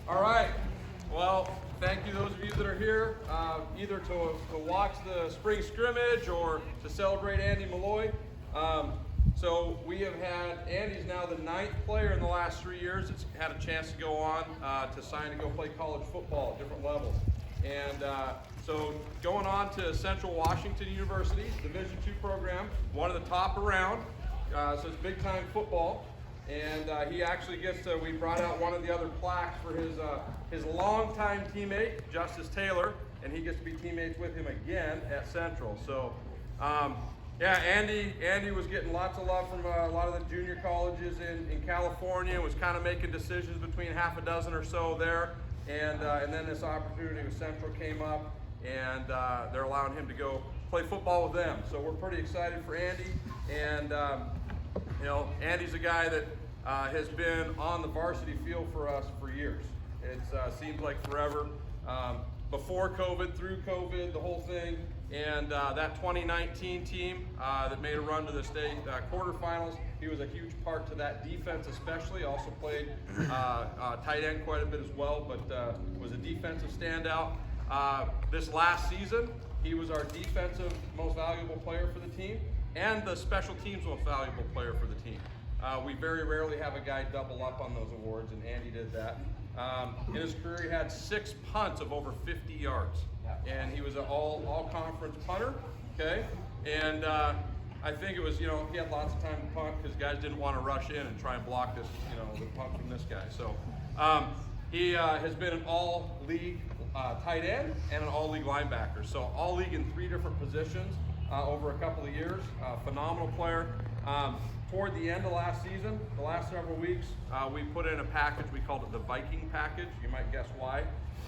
All right. Well, thank you those of you that are here, either to watch the spring scrimmage or to celebrate Andy Molloy. So we have had, Andy's now the 9th player in the last 3 years that's had a chance to go on to sign to go play college football at different levels. And so going on to Central Washington University, Division II program, one of the top around. So it's big time football. And he actually gets to, we brought out one of the other plaques for his longtime teammate, Justice Taylor, and he gets to be teammates with him again at Central. So, yeah, Andy was getting lots of love from a lot of the junior colleges in California, was kind of making decisions between half a dozen or so there. And then this opportunity with Central came up, and they're allowing him to go play football with them. So we're pretty excited for Andy. And you know, Andy's a guy that has been on the varsity field for us for years. It seems like forever. Before COVID, through COVID, the whole thing. And that 2019 team that made a run to the state quarterfinals, he was a huge part to that defense especially. Also played tight end quite a bit as well, but was a defensive standout. This last season, he was our defensive most valuable player for the team and the special teams most valuable player for the team. We very rarely have a guy double up on those awards, and Andy did that. In his career, he had 6 punts of over 50 yards, and he was an all-conference punter, okay? And I think it was, you know, he had lots of time to punt because guys didn't want to rush in and try and block this, you know, the punt from this guy. So he has been an all-league tight end and an all-league linebacker. So all-league in 3 different positions over a couple of years. Phenomenal player. Toward the end of last season, the last several weeks, we put in a package, we called it the Viking package. You might guess why,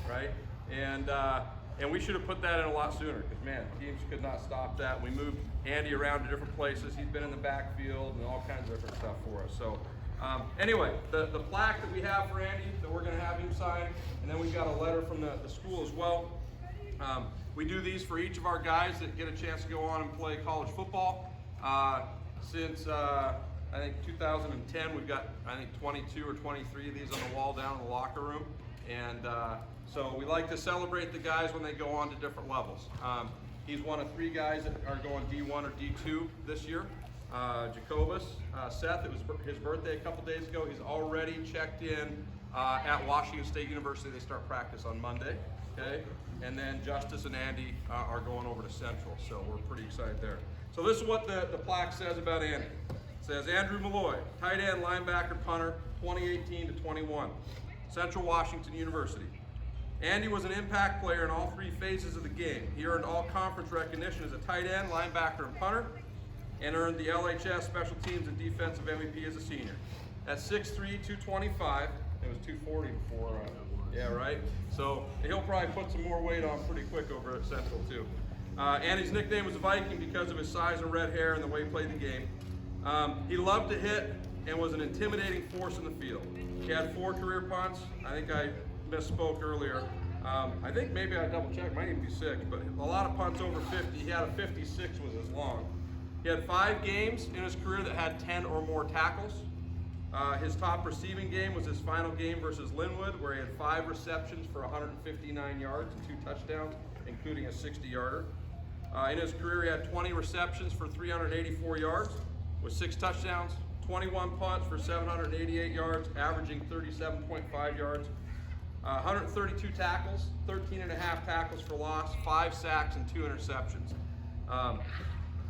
right? And we should have put that in a lot sooner because, man, teams could not stop that. We moved Andy around to different places. He's been in the backfield and all kinds of different stuff for us. So anyway, the plaque that we have for Andy that we're going to have him sign, and then we've got a letter from the school as well. We do these for each of our guys that get a chance to go on and play college football. Since I think 2010, we've got I think 22 or 23 of these on the wall down in the locker room, and so we like to celebrate the guys when they go on to different levels. He's one of 3 guys that are going D1 or D2 this year. Jacobus, Seth, it was his birthday a couple days ago. He's already checked in at Washington State University. They start practice on Monday, okay? And then Justice and Andy are going over to Central, so we're pretty excited there. So this is what the plaque says about Andy. It says, Andrew Molloy, tight end, linebacker, punter, 2018 to 21, Central Washington University. Andy was an impact player in all 3 phases of the game. He earned all conference recognition as a tight end, linebacker, and punter, and earned the LHS Special Teams and Defensive MVP as a senior. At 6'3", 225, it was 240 before, yeah, right? So he'll probably put some more weight on pretty quick over at Central too. Andy's nickname was Viking because of his size and red hair and the way he played the game. He loved to hit and was an intimidating force in the field. He had 4 career punts. I think I misspoke earlier. I think maybe I double checked, might even be 6, but a lot of punts over 50. He had a 56 was his long. He had 5 games in his career that had 10 or more tackles. His top receiving game was his final game versus Linwood, where he had 5 receptions for 159 yards and 2 touchdowns, including a 60-yarder. In his career, he had 20 receptions for 384 yards with 6 touchdowns, 21 punts for 788 yards, averaging 37.5 yards, 132 tackles, 13.5 tackles for loss, 5 sacks, and 2 interceptions.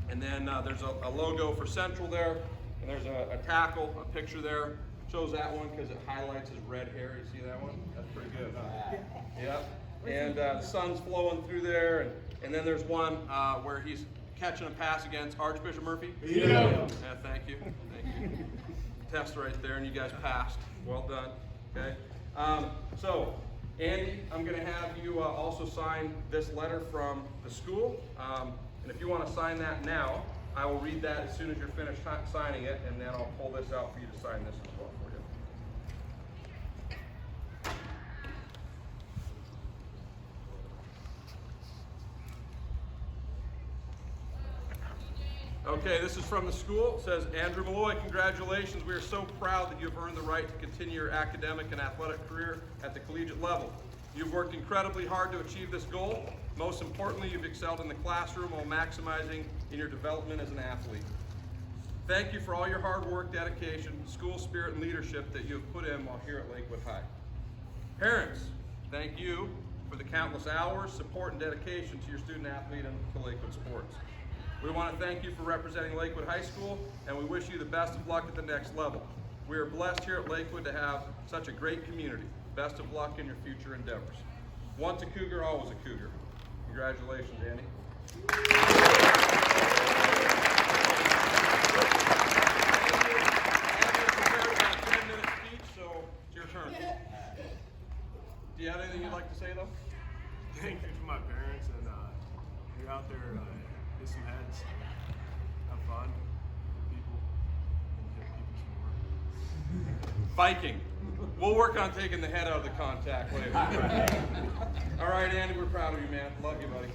And then there's a logo for Central there, and there's a tackle, a picture there. Shows that one because it highlights his red hair. You see that one? That's pretty good, huh? Yep. And the sun's flowing through there, and then there's one where he's catching a pass against Archbishop Murphy. Yeah, thank you. Thank you. Test right there, and you guys passed. Well done. Okay. So, Andy, I'm going to have you also sign this letter from the school. And if you want to sign that now, I will read that as soon as you're finished signing it, and then I'll pull this out for you to sign this as well for you. Okay, this is from the school. It says, Andrew Molloy, congratulations. We are so proud that you have earned the right to continue your academic and athletic career at the collegiate level. You've worked incredibly hard to achieve this goal. Most importantly, you've excelled in the classroom while maximizing in your development as an athlete. Thank you for all your hard work, dedication, school spirit, and leadership that you have put in while here at Lakewood High. Parents, thank you for the countless hours, support, and dedication to your student athlete and to Lakewood sports. We want to thank you for representing Lakewood High School, and we wish you the best of luck at the next level. We are blessed here at Lakewood to have such a great community. Best of luck in your future endeavors. Once a Cougar, always a Cougar. Congratulations, Andy. Do you have anything you'd like to say, though? Thank you to my parents, and you're out there, hit some heads, have fun, people, and give people some work. Biking. We'll work on taking the head out of the contact later. All right, Andy, we're proud of you, man. Love you, buddy.